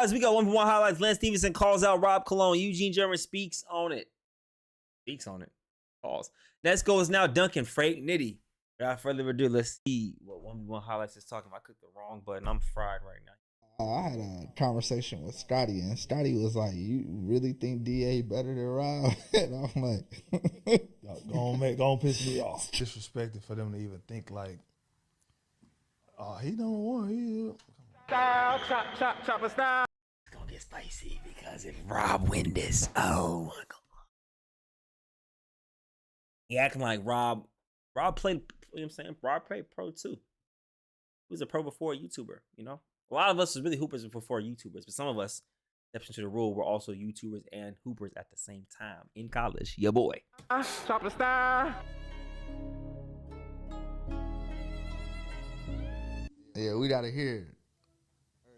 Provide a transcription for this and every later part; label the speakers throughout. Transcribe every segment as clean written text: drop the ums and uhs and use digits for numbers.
Speaker 1: Guys, we got 1v1 highlights. Lance Stevenson calls out Rob Cologne. Eugene German speaks on it. Pause. Next goal is now Duncan Freight Nitty. Without further ado, let's see what 1v1 highlights is talking about. I clicked the wrong button. I'm fried right now.
Speaker 2: I had a conversation with Scotty, and Scotty was like, "You really think DA better than Rob?" And I'm like,
Speaker 3: Gonna piss me off. Disrespected for them to even think like, he number one.
Speaker 1: Style, chop, style. It's gonna get spicy because if Rob win this, oh my god. He acting like Rob played, you know what I'm saying? Rob played pro too. He was a pro before a YouTuber, you know? A lot of us was really hoopers before YouTubers, but some of us, exception to the rule, were also YouTubers and hoopers at the same time in college. Yeah, boy. Chop the style.
Speaker 2: "Yeah, we gotta hear it."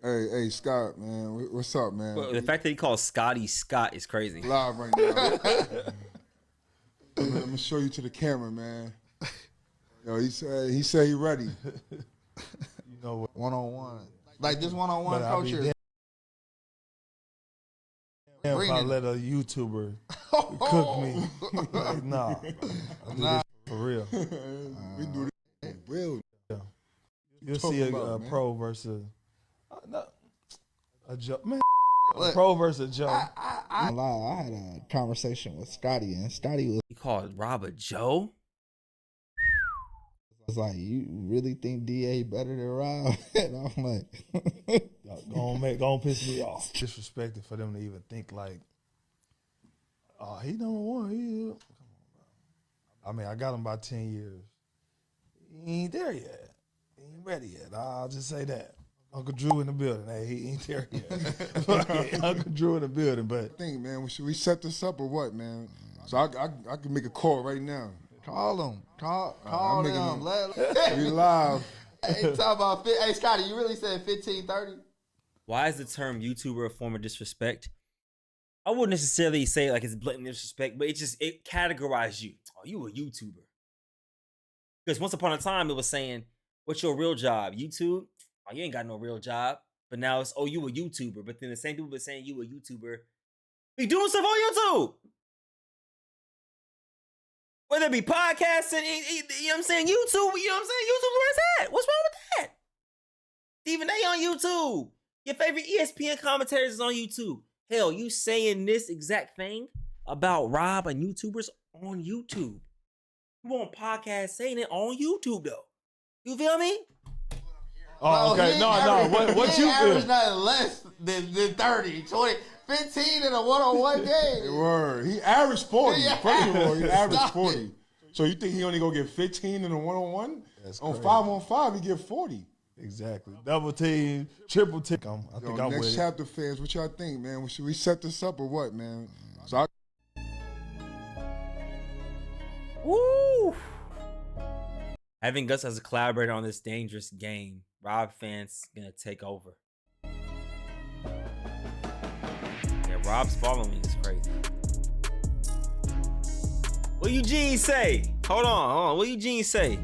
Speaker 4: Hey, Scott, man, what's up, man?
Speaker 1: Well, the fact that he calls Scotty Scott is crazy.
Speaker 4: Live right now. Let me show you to the camera, man. Yo, he said he ready.
Speaker 3: You know what?
Speaker 2: One-on-one. Like this one-on-one coach here.
Speaker 3: Damn, if I let a YouTuber cook me. Like, nah. I do this for real.
Speaker 4: We do this for real.
Speaker 3: Yeah. You'll see a pro versus a joke. Man, a pro versus a joke.
Speaker 2: I had a conversation with Scotty, and Scotty
Speaker 1: He called Rob a Joe?
Speaker 2: was like, "You really think DA better than Rob?" And I'm like,
Speaker 3: Gonna piss me off. Disrespected for them to even think like, he number one. Come on, bro. I mean, I got him by 10 years. He ain't there yet. He ain't ready yet. I'll just say that. Uncle Drew in the building. Hey, he ain't there yet. Uncle Drew in the building, but
Speaker 4: I think, man, should we set this up or what, man? So I can make a call right now.
Speaker 2: "Call him. Call them.
Speaker 4: We live.
Speaker 2: Hey, talk about hey, Scotty, you really said 15-30?
Speaker 1: Why is the term YouTuber a form of disrespect? I wouldn't necessarily say like it's blatant disrespect, but it categorized you. Oh, you a YouTuber. Because once upon a time it was saying, what's your real job? YouTube? Oh, you ain't got no real job. But now it's, oh, you a YouTuber. But then the same people been saying you a YouTuber. Be doing stuff on YouTube. Whether it be podcasting, you know what I'm saying? YouTube, you know what I'm saying? YouTube, where it's at? What's wrong with that? Stephen A on YouTube. Your favorite ESPN commentators is on YouTube. Hell, you saying this exact thing about Rob and YouTubers on YouTube. You on podcast saying it on YouTube though. You feel me?
Speaker 3: oh, okay. No. What you
Speaker 2: average nothing less than 30, 20, 15 in a one-on-one game.
Speaker 4: Word. He averaged 40. First of all, he averaged
Speaker 2: Stop
Speaker 4: 40.
Speaker 2: it.
Speaker 4: So you think he only gonna get 15 in a one-on-one?
Speaker 3: That's
Speaker 4: On
Speaker 3: crazy.
Speaker 4: 5-on-5, he get 40.
Speaker 3: Exactly. Double team, triple team. I think I'm with
Speaker 4: Next
Speaker 3: it.
Speaker 4: chapter fans, what y'all think, man? Should we set this up or what, man? So
Speaker 1: Woo! Having Gus as a collaborator on this dangerous game, Rob fans gonna take over. Yeah, Rob's following is crazy. What Eugene say? Hold on. What Eugene say?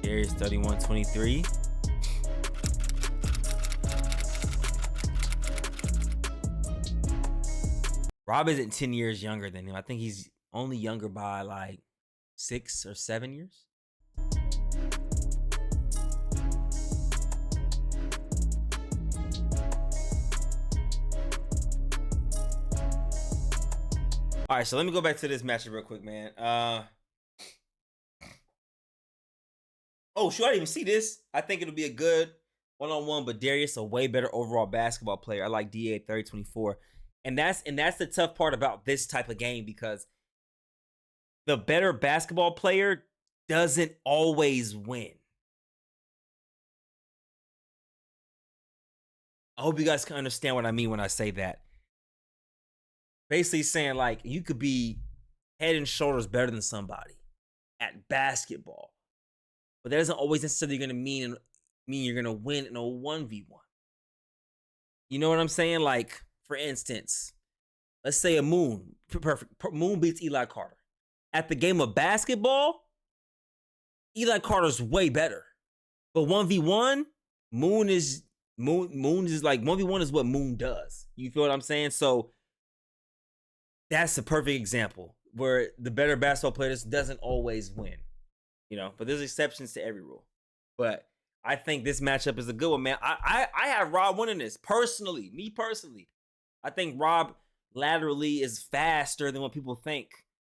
Speaker 1: Darius 31-23. Rob isn't 10 years younger than him. I think he's only younger by like 6 or 7 years. All right, so let me go back to this matchup real quick, man. Oh, shoot, I didn't even see this. I think it'll be a good one-on-one, but Darius a way better overall basketball player. I like DA at 30-24. And that's the tough part about this type of game, because the better basketball player doesn't always win. I hope you guys can understand what I mean when I say that. Basically saying like you could be head and shoulders better than somebody at basketball, but that doesn't always necessarily going to mean you're going to win in a 1v1. You know what I'm saying? Like, for instance, let's say a Moon, perfect. Moon beats Eli Carter. At the game of basketball, Eli Carter's way better. But 1v1, Moon is like 1v1 is what Moon does. You feel what I'm saying? So that's a perfect example where the better basketball player doesn't always win. But there's exceptions to every rule. But I think this matchup is a good one, man. I have Rob winning this personally. Me personally, I think Rob laterally is faster than what people think.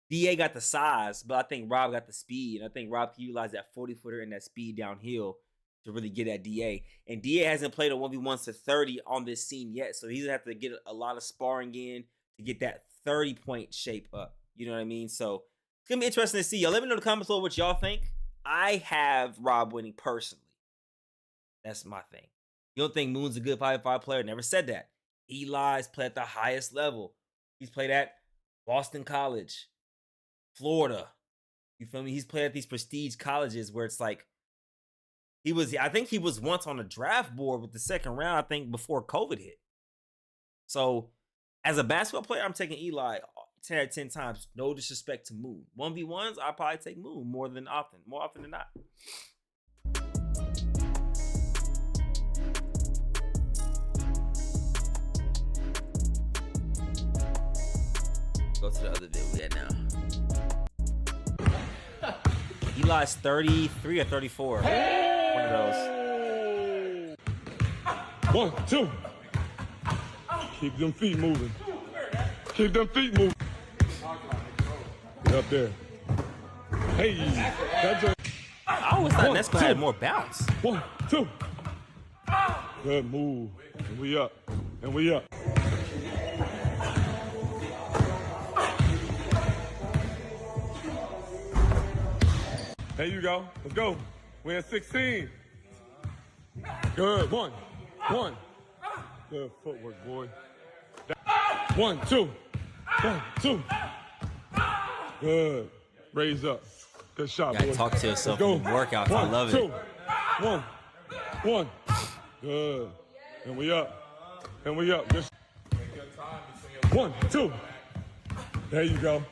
Speaker 1: DA got the size, but I think Rob got the speed. And I think Rob can utilize that 40-footer and that speed downhill to really get at DA. And DA hasn't played a 1v1 to 30 on this scene yet, so he's going to have to get a lot of sparring in to get that 30-point shape up. You know what I mean? So it's going to be interesting to see. Y'all let me know in the comments below what y'all think. I have Rob winning personally. That's my thing. You don't think Moon's a good 5v5 player? Never said that. Eli's played at the highest level. He's played at Boston College, Florida. You feel me? He's played at these prestige colleges where it's like I think he was once on a draft board with the second round, I think, before COVID hit. So as a basketball player, I'm taking Eli 10 out of 10 times. No disrespect to Moon. 1v1s, I'll probably take Moon more often than not. Go to the other video we got now. Eli's 33 or 34. One of those.
Speaker 5: 1, 2. Keep them feet moving. Keep them feet moving. Get up there. Hey, that's a...
Speaker 1: I always thought Nesco had more bounce.
Speaker 5: 1, 2. Good move. And we up. And we up. There you go. Let's go. We're at 16. Good. 1. Good footwork, boy. 1, 2. 1, 2. Good. Raise up. Good shot,
Speaker 1: You
Speaker 5: boy.
Speaker 1: gotta talk to yourself in workouts. I love it.
Speaker 5: 1, 1. Good. And we up. And we up. Good. 1, 2. There you go.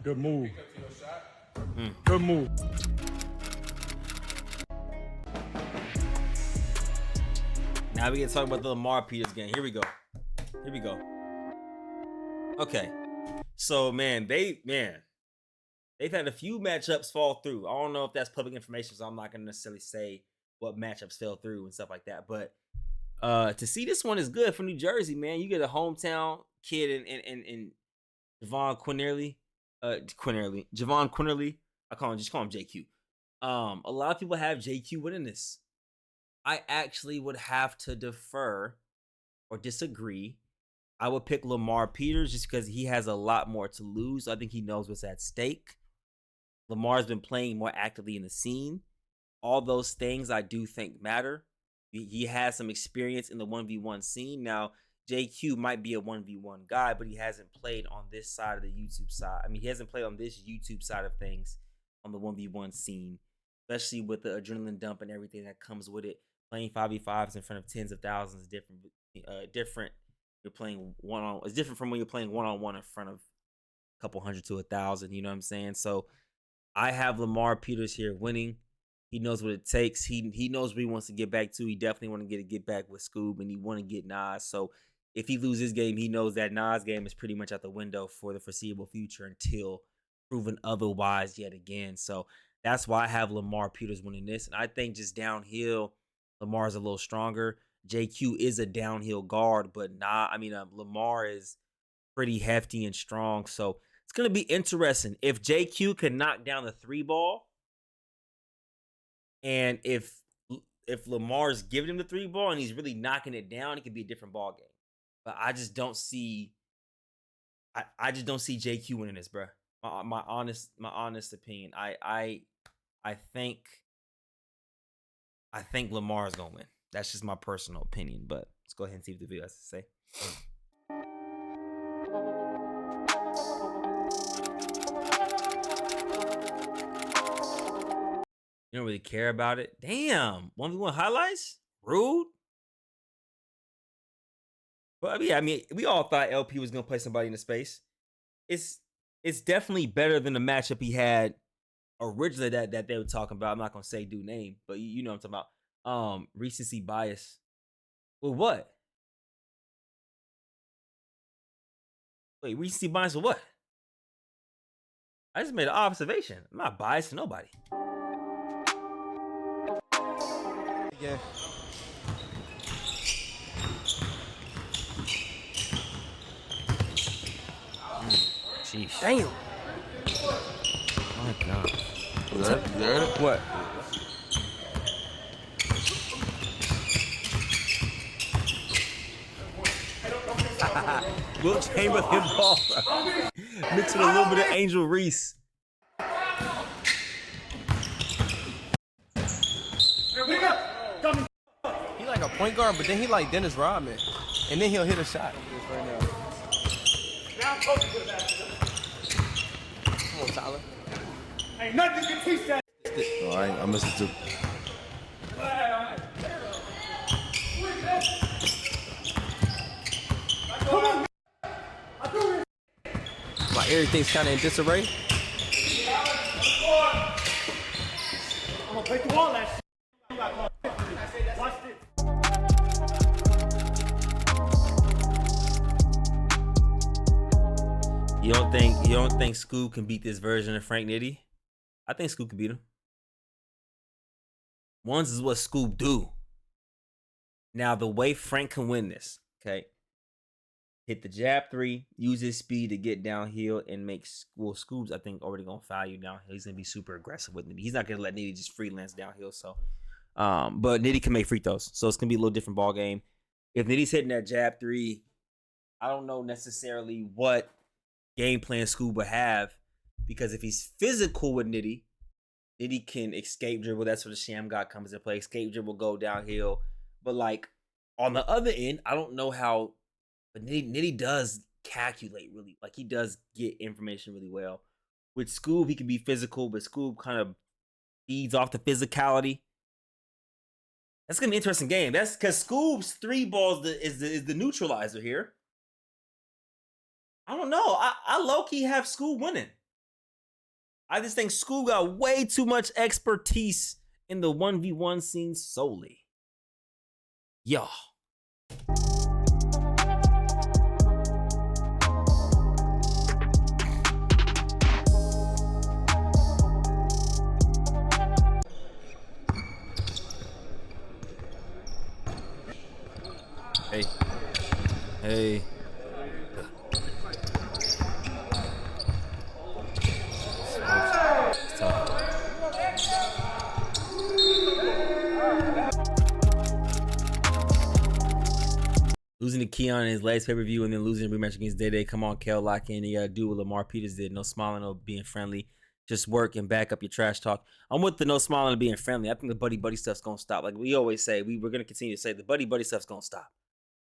Speaker 5: Good move. Good move.
Speaker 1: Now we get to talk about the Lamar Peters game. Here we go. Okay. So they've had a few matchups fall through. I don't know if that's public information, so I'm not gonna necessarily say what matchups fell through and stuff like that. But to see this one is good for New Jersey, man. You get a hometown kid in Javon Quinterly. Javon Quinterly. Just call him JQ. A lot of people have JQ winning this. I actually would have to defer or disagree. I would pick Lamar Peters just because he has a lot more to lose. I think he knows what's at stake. Lamar's been playing more actively in the scene. All those things I do think matter. He has some experience in the 1v1 scene. Now, JQ might be a 1v1 guy, but he hasn't played on this side of the YouTube side. I mean, he hasn't played on this YouTube side of things on the 1v1 scene, especially with the adrenaline dump and everything that comes with it. Playing 5v5s in front of tens of thousands is different. You're playing one-on. It's different from when you're playing one-on-one in front of a couple hundred to 1,000. You know what I'm saying? So I have Lamar Peters here winning. He knows what it takes. He knows what he wants to get back to. He definitely want to get back with Scoob, and he want to get Nas. So if he loses game, he knows that Nas game is pretty much out the window for the foreseeable future until proven otherwise yet again. So that's why I have Lamar Peters winning this. And I think just downhill, Lamar's a little stronger. JQ is a downhill guard, but Lamar is pretty hefty and strong. So it's going to be interesting. If JQ can knock down the 3 ball, and if Lamar's giving him the 3 ball and he's really knocking it down, it could be a different ball game. But I just don't see JQ winning this, bro. My honest opinion. I think Lamar's gonna win. That's just my personal opinion. But let's go ahead and see what the video has to say. You don't really care about it. Damn. 1v1 highlights? Rude. But yeah, I mean, we all thought LP was gonna play somebody in the space. It's definitely better than the matchup he had originally that they were talking about. I'm not gonna say dude name, but you know what I'm talking about. Recency bias. Well, what? Wait, recency bias with what? I just made an observation. I'm not biased to nobody.
Speaker 6: Yeah.
Speaker 1: Sheesh.
Speaker 6: Damn.
Speaker 1: My God.
Speaker 6: You heard it? What?
Speaker 1: Will Chamberlain ball, bro. Mixed with a little bit of Angel Reese.
Speaker 6: He like a point guard, but then he like Dennis Rodman. And then he'll hit a shot. Come on, Tyler.
Speaker 5: Ain't nothing you can teach that.
Speaker 3: No, I'm listening to.
Speaker 6: Like everything's kind of in disarray.
Speaker 5: I'm gonna break the wall that shit. Watch this.
Speaker 1: You don't think Scoob can beat this version of Frank Nitty? I think Scoob can beat him. Ones is what Scoob do. Now the way Frank can win this, okay? Hit the jab 3, use his speed to get downhill and make Scoob's, I think, already gonna foul you downhill. He's gonna be super aggressive with Nitty. He's not gonna let Nitty just freelance downhill. So but Nitty can make free throws. So it's gonna be a little different ball game. If Nitty's hitting that jab 3, I don't know necessarily what game plan Scoob will have, because if he's physical with Nitty, Nitty can escape dribble. That's where the sham god comes into play. Escape dribble, go downhill. But like on the other end, I don't know how. But Nitty does calculate really. Like he does get information really well. With Scoob, he can be physical, but Scoob kind of feeds off the physicality. That's gonna be an interesting game. That's because Scoob's 3 balls is the neutralizer here. I don't know. I low-key have Scoob winning. I just think Scoob got way too much expertise in the 1v1 scene solely. Yo. Hey. Losing to Keon in his last pay-per-view and then losing a rematch against Day. Come on, Kel, lock in. You gotta do what Lamar Peters did. No smiling, no being friendly. Just work and back up your trash talk. I'm with the no smiling and being friendly. I think the buddy stuff's gonna stop. Like we always say, we're gonna continue to say the buddy stuff's gonna stop.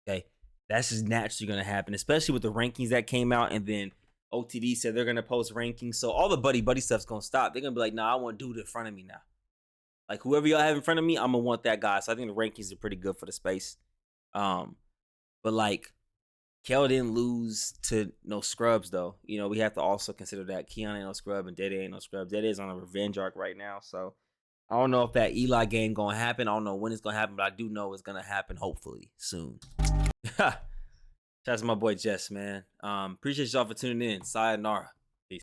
Speaker 1: Okay, that's just naturally gonna happen, especially with the rankings that came out, and then OTD said they're gonna post rankings. So all the buddy stuff's gonna stop. They're gonna be like, nah, I want dude in front of me now. Like whoever y'all have in front of me, I'm gonna want that guy. So I think the rankings are pretty good for the space. But like Kel didn't lose to no scrubs though. You know, we have to also consider that Keon ain't no scrub and Dede ain't no scrub. Dede is on a revenge arc right now. So I don't know if that Eli game gonna happen. I don't know when it's gonna happen, but I do know it's gonna happen hopefully soon. Shout out to my boy Jess, man. Appreciate y'all for tuning in. Sayonara.